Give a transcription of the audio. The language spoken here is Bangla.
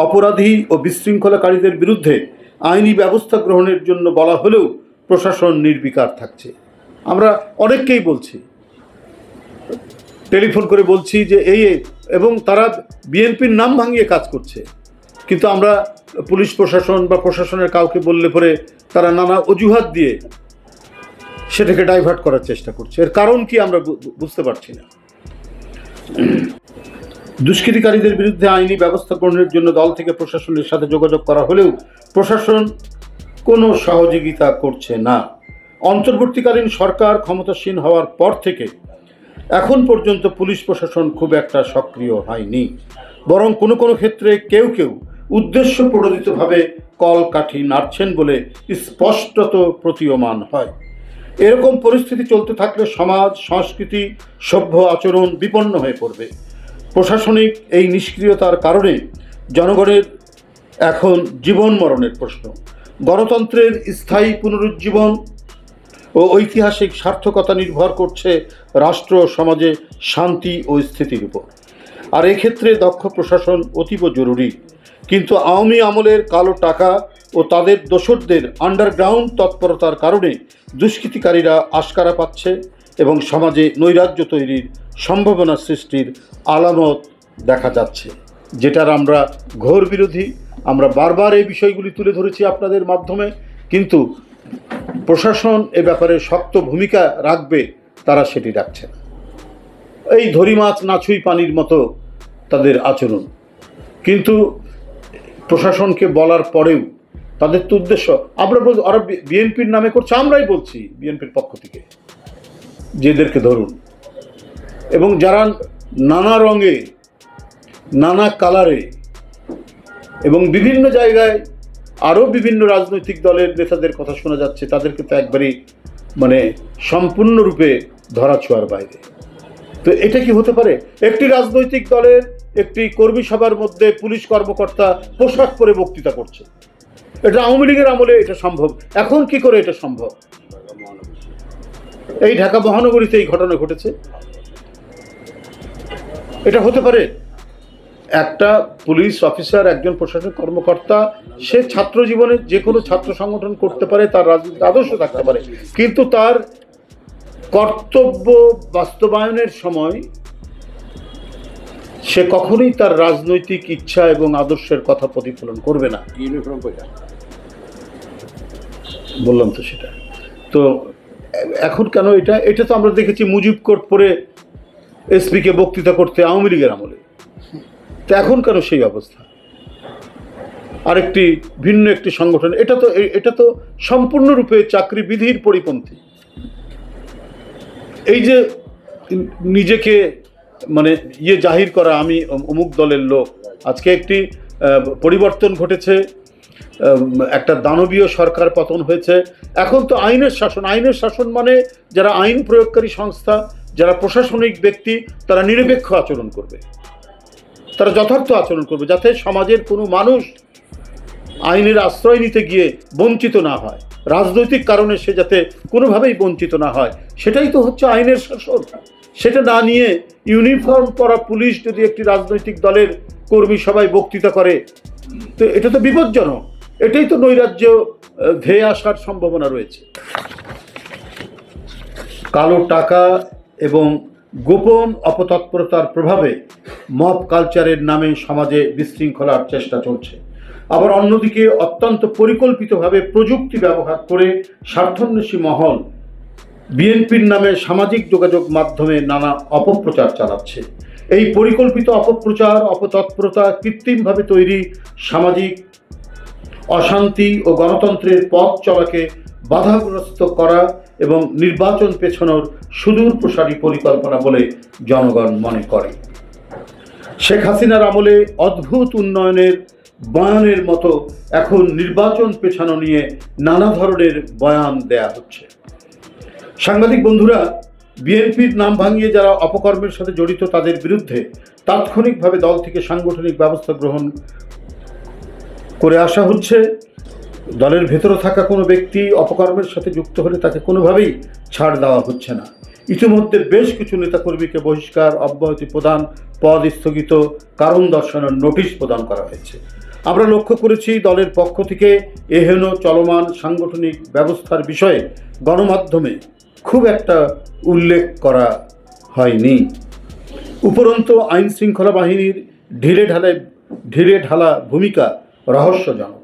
অপরাধী ও বিশৃঙ্খলাকারীদের বিরুদ্ধে আইনি ব্যবস্থা গ্রহণের জন্য বলা হলেও প্রশাসন নির্বিকার থাকছে। আমরা অনেককেই বলছি, টেলিফোন করে বলছি যে এই, এবং তারা বিএনপির নাম ভাঙিয়ে কাজ করছে, কিন্তু আমরা পুলিশ প্রশাসন বা প্রশাসনের কাউকে বললে পরে তারা নানা অজুহাত দিয়ে সেটাকে ডাইভার্ট করার চেষ্টা করছে। এর কারণ কি আমরা বুঝতে পারছি না। দুষ্কৃতিকারীদের বিরুদ্ধে আইনি ব্যবস্থা গ্রহণের জন্য দল থেকে প্রশাসনের সাথে যোগাযোগ করা হলেও প্রশাসন কোনো সহযোগিতা করছে না। অন্তর্বর্তীকালীন সরকার ক্ষমতাসীন হওয়ার পর থেকে এখন পর্যন্ত পুলিশ প্রশাসন খুব একটা সক্রিয় হয়নি, বরং কোনো কোনো ক্ষেত্রে কেউ কেউ উদ্দেশ্য প্রণোদিতভাবে কলকাঠি নাড়ছেন বলে স্পষ্টত প্রতীয়মান হয়। এরকম পরিস্থিতি চলতে থাকলে সমাজ, সংস্কৃতি, সভ্য আচরণ বিপন্ন হয়ে পড়বে। প্রশাসনিক এই নিষ্ক্রিয়তার কারণে জনগণের এখন জীবন মরণের প্রশ্ন। গণতন্ত্রের স্থায়ী পুনরুজ্জীবন ও ঐতিহাসিক সার্থকতা নির্ভর করছে রাষ্ট্র ও সমাজে শান্তি ও স্থিতির উপর। আর এক্ষেত্রে দক্ষ প্রশাসন অতীব জরুরি। কিন্তু আওয়ামী আমলের কালো টাকা ও তাদের দোসরদের আন্ডারগ্রাউন্ড তৎপরতার কারণে দুষ্কৃতিকারীরা আশকারা পাচ্ছে এবং সমাজে নৈরাজ্য তৈরির সম্ভাবনা সৃষ্টির আলামত দেখা যাচ্ছে, যেটার আমরা ঘোর বিরোধী। আমরা বারবার এই বিষয়গুলি তুলে ধরেছি আপনাদের মাধ্যমে, কিন্তু প্রশাসন এ ব্যাপারে শক্ত ভূমিকা রাখবে, তারা সেটি রাখছে না। এই ধরি মাছ না ছুঁই পানির মতো তাদের আচরণ। কিন্তু প্রশাসনকে বলার পরেও তাদের তো উদ্দেশ্য, আমরা বলছি ওরা বিএনপির নামে করছে, আমরাই বলছি বিএনপির পক্ষ থেকে যেদেরকে ধরুন, এবং যারা নানা রঙে, নানা কালারে এবং বিভিন্ন জায়গায় আরও বিভিন্ন রাজনৈতিক দলের নেতাদের কথা শোনা যাচ্ছে, তাদেরকে তো একবারই সম্পূর্ণরূপে ধরাছোঁয়ার বাইরে। তো এটা কি হতে পারে? একটি রাজনৈতিক দলের একটি কর্মী সভার মধ্যে পুলিশ কর্মকর্তা পোশাক পরে বক্তৃতা করছে, এটা আওয়ামী লীগের আমলে এটা সম্ভব। এখন কি করে এটা সম্ভব? এই ঢাকা মহানগরীতে এই ঘটনা ঘটেছে। এটা হতে পারে? একটা পুলিশ অফিসার, একজন প্রশাসনিক কর্মকর্তা, সে ছাত্র জীবনে যে কোনো ছাত্র সংগঠন করতে পারে, তার রাজনৈতিক আদর্শ থাকতে পারে, কিন্তু তার কর্তব্য বাস্তবায়নের সময় সে কখনোই তার রাজনৈতিক ইচ্ছা এবং আদর্শের কথা প্রতিফলন করবে না। ইউনিফর্ম পরে বললাম তো সেটা। তো এখন কেন এটা তো আমরা দেখেছি মুজিব কোট পরে এসপিকে বক্তৃতা করতে আওয়ামী লীগের আমলে। তো এখন কেন সেই অবস্থা? আরেকটি ভিন্ন একটি সংগঠন, এটা তো সম্পূর্ণরূপে চাকরি বিধির পরিপন্থী। এই যে নিজেকে জাহির করা, আমি অমুক দলের লোক। আজকে একটি পরিবর্তন ঘটেছে, একটা দানবীয় সরকার পতন হয়েছে। এখন তো আইনের শাসন। আইনের শাসন মানে যারা আইন প্রয়োগকারী সংস্থা, যারা প্রশাসনিক ব্যক্তি, তারা নিরপেক্ষ আচরণ করবে, তারা যথার্থ আচরণ করবে, যাতে সমাজের কোনো মানুষ আইনের আশ্রয় নিতে গিয়ে বঞ্চিত না হয়, রাজনৈতিক কারণে সে যাতে কোনোভাবেই বঞ্চিত না হয়। সেটাই তো হচ্ছে আইনের শাসন। সেটা না নিয়ে ইউনিফর্ম পরা পুলিশ যদি একটি রাজনৈতিক দলের কর্মী সভায় বক্তৃতা করে, তো এটা তো বিপজ্জনক। এটাই তো নৈরাজ্য ধেয়ে আসার সম্ভাবনা রয়েছে। কালো টাকা এবং গোপন অপতৎপরতার প্রভাবে মব কালচারের নামে সমাজে বিশৃঙ্খলার চেষ্টা চলছে। আবার অন্যদিকে অত্যন্ত পরিকল্পিতভাবে প্রযুক্তি ব্যবহার করে স্বার্থান্বেষী মহল বিএনপির নামে সামাজিক যোগাযোগ মাধ্যমে নানা অপপ্রচার চালাচ্ছে। এই পরিকল্পিত অপপ্রচার, অপতৎপরতা কৃত্রিমভাবে তৈরি সামাজিক অশান্তি ও গণতন্ত্রের পথ চলাকে বাধাগ্রস্ত করা এবং নির্বাচন পেছানোর সুদূর প্রসারী পরিকল্পনা বলে জনগণ মনে করে। শেখ হাসিনার আমলে অদ্ভুত উন্নয়নের বয়ানের মতো এখন নির্বাচন পেছানো নিয়ে নানা ধরনের বয়ান দেয়া হচ্ছে। সাংবাদিক বন্ধুরা, বিএনপির নাম ভাঙিয়ে যারা অপকর্মের সাথে জড়িত তাদের বিরুদ্ধে তাৎক্ষণিকভাবে দল থেকে সাংগঠনিক ব্যবস্থা গ্রহণ করে আসা হচ্ছে। দলের ভেতরে থাকা কোনো ব্যক্তি অপকর্মের সাথে যুক্ত হলে তাকে কোনোভাবেই ছাড় দেওয়া হচ্ছে না। ইতিমধ্যে বেশ কিছু নেতাকর্মীকে বহিষ্কার, অব্যাহতি প্রদান, পদ স্থগিত, কারণ দর্শানোর নোটিশ প্রদান করা হয়েছে। আমরা লক্ষ্য করেছি দলের পক্ষ থেকে এহেন চলমান সাংগঠনিক ব্যবস্থার বিষয়ে গণমাধ্যমে খুব একটা উল্লেখ করা হয়নি। উপরন্তু আইন শৃঙ্খলা বাহিনীর ঢিলেঢালা ভূমিকা রহস্যজনক।